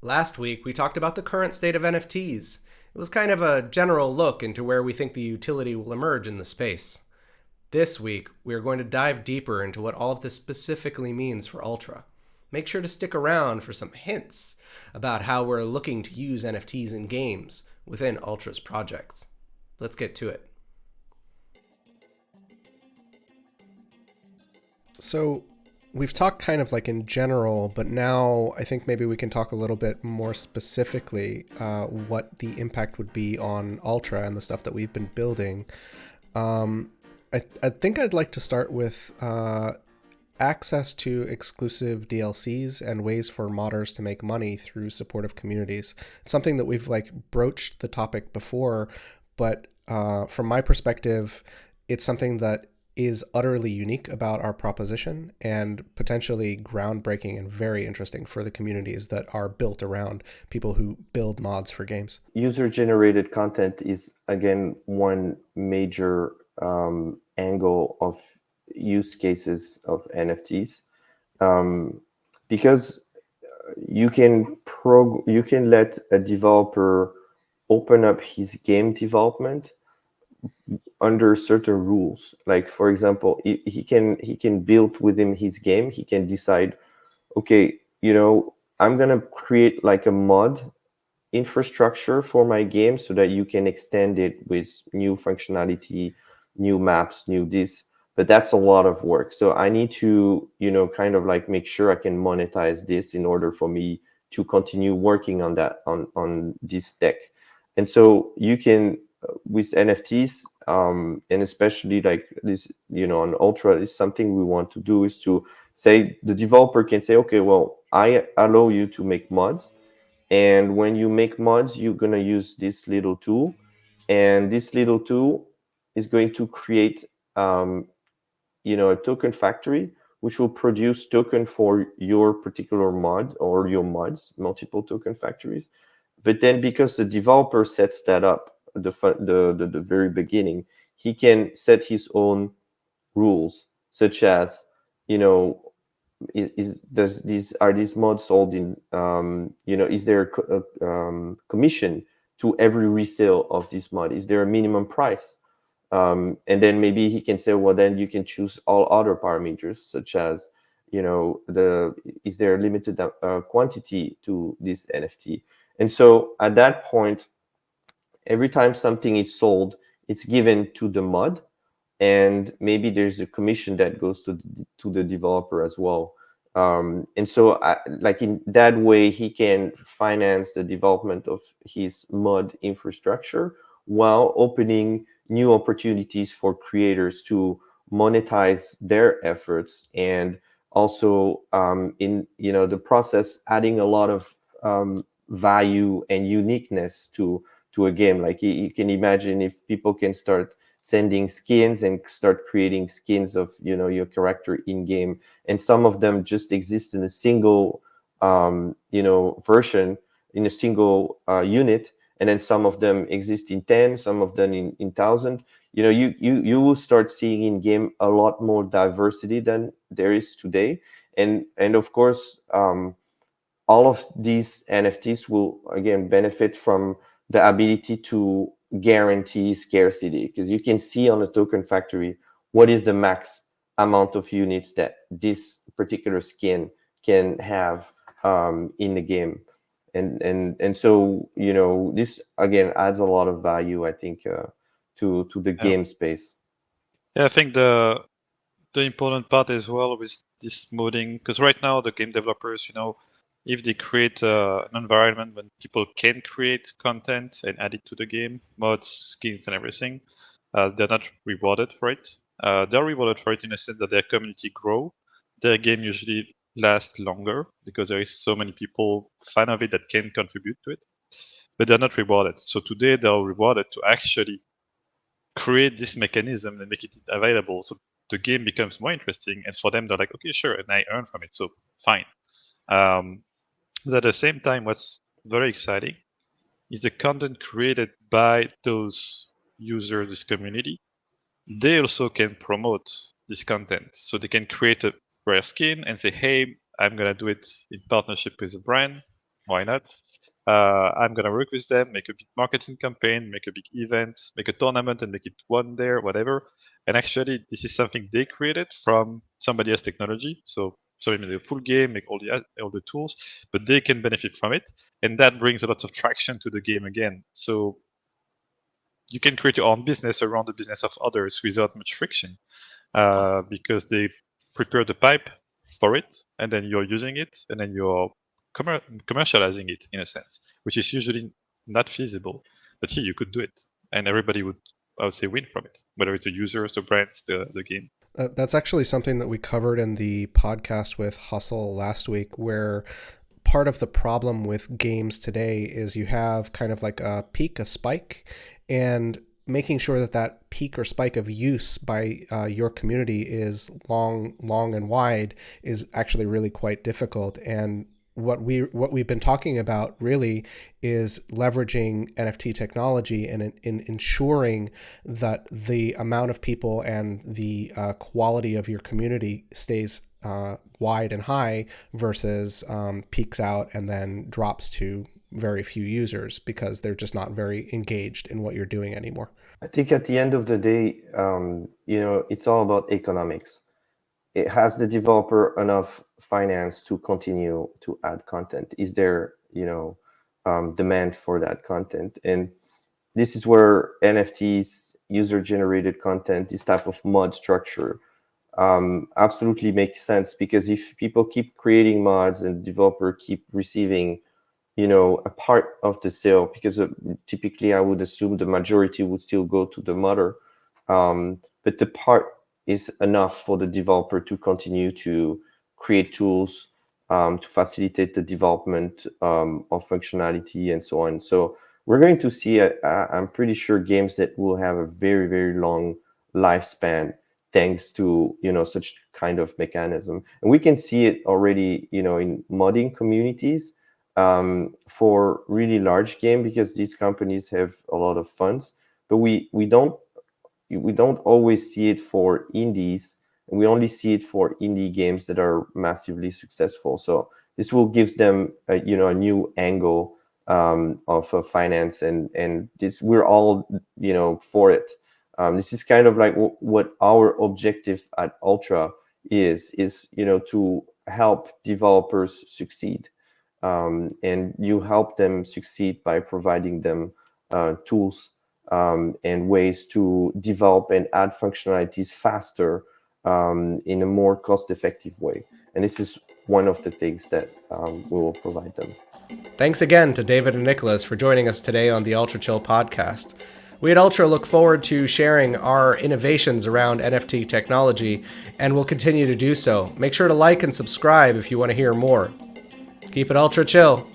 Last week, we talked about the current state of NFTs. It was kind of a general look into where we think the utility will emerge in the space. This week, we are going to dive deeper into what all of this specifically means for Ultra. Make sure to stick around for some hints about how we're looking to use NFTs in games within Ultra's projects. Let's get to it. So, we've talked kind of like in general, but now I think maybe we can talk a little bit more specifically what the impact would be on Ultra and the stuff that we've been building. I think I'd like to start with access to exclusive DLCs and ways for modders to make money through supportive communities. It's something that we've like broached the topic before, but from my perspective, it's something that is utterly unique about our proposition and potentially groundbreaking and very interesting for the communities that are built around people who build mods for games. User-generated content is, again, one major angle of use cases of NFTs, because you can let a developer open up his game development under certain rules. Like, for example, he can build within his game. He can decide, okay, I'm gonna create like a mod infrastructure for my game so that you can extend it with new functionality, new maps, new this. But that's a lot of work. So I need to, kind of like make sure I can monetize this in order for me to continue working on that, on this tech. And so you can, with NFTs, and especially like this, on Ultra, is something we want to do is to say, the developer can say, okay, well, I allow you to make mods. And when you make mods, you're going to use this little tool. And this little tool is going to create, a token factory, which will produce token for your particular mod or your mods, multiple token factories. But then because the developer sets that up at the very beginning, he can set his own rules, such as, are these mods sold in, is there a commission to every resale of this mod? Is there a minimum price? And then maybe he can say, well, then you can choose all other parameters, such as, is there a limited quantity to this NFT? And so at that point, every time something is sold, it's given to the mod, and maybe there's a commission that goes to the developer as well. And so like in that way, he can finance the development of his mod infrastructure while opening new opportunities for creators to monetize their efforts, and also in the process adding a lot of value and uniqueness to a game. Like you can imagine if people can start sending skins and start creating skins of your character in game, and some of them just exist in a single version, in a single unit, and then some of them exist in 10, some of them in 1,000. You will start seeing in game a lot more diversity than there is today, and of course all of these NFTs will again benefit from the ability to guarantee scarcity, because you can see on the token factory what is the max amount of units that this particular skin can have in the game. And so this again adds a lot of value, I think, to the game space. Yeah, I think the important part as well with this modding, because right now the game developers, if they create an environment when people can create content and add it to the game, mods, skins, and everything, they're not rewarded for it. They're rewarded for it in a sense that their community grow. Their game usually lasts longer because there is so many people fan of it that can contribute to it, but they're not rewarded. So today they're rewarded to actually create this mechanism and make it available, so the game becomes more interesting. And for them, they're like, okay, sure, and I earn from it, so fine. But at the same time, what's very exciting is the content created by those users, this community. They also can promote this content. So they can create a rare skin and say, hey, I'm going to do it in partnership with a brand. Why not? I'm gonna work with them, make a big marketing campaign, make a big event, make a tournament, and make it one there, whatever. And actually, this is something they created from somebody else's technology. So they made a full game, make all the tools, but they can benefit from it, and that brings a lot of traction to the game again. So you can create your own business around the business of others without much friction, because they prepare the pipe for it, and then you're using it, and then you're commercializing it in a sense, which is usually not feasible. But here you could do it, and everybody would, I would say, win from it, whether it's the users, the brands, the game. That's actually something that we covered in the podcast with Hustle last week, where part of the problem with games today is you have kind of like a peak, a spike, and making sure that that peak or spike of use by your community is long and wide is actually really quite difficult. And what we've been talking about really is leveraging NFT technology and in ensuring that the amount of people and the quality of your community stays wide and high versus peaks out and then drops to very few users because they're just not very engaged in what you're doing anymore. I think at the end of the day, it's all about economics. It has the developer enough finance to continue to add content? Is there, demand for that content? And this is where NFTs, user-generated content, this type of mod structure absolutely makes sense, because if people keep creating mods and the developer keep receiving, a part of the sale, because typically I would assume the majority would still go to the modder, but the part is enough for the developer to continue to create tools to facilitate the development of functionality and so on. So we're going to see, I'm pretty sure, games that will have a very, very long lifespan thanks to, such kind of mechanism. And we can see it already, in modding communities for really large game, because these companies have a lot of funds, but we don't always see it for indies, and we only see it for indie games that are massively successful. So this will give them a new angle of finance, and this, we're all for it. This is kind of like what our objective at Ultra is to help developers succeed, and you help them succeed by providing them tools and ways to develop and add functionalities faster in a more cost-effective way. And this is one of the things that we will provide them. Thanks again to David and Nicolas for joining us today on the Ultra Chill podcast. We at Ultra look forward to sharing our innovations around NFT technology, and will continue to do so. Make sure to like and subscribe if you want to hear more. Keep it Ultra Chill.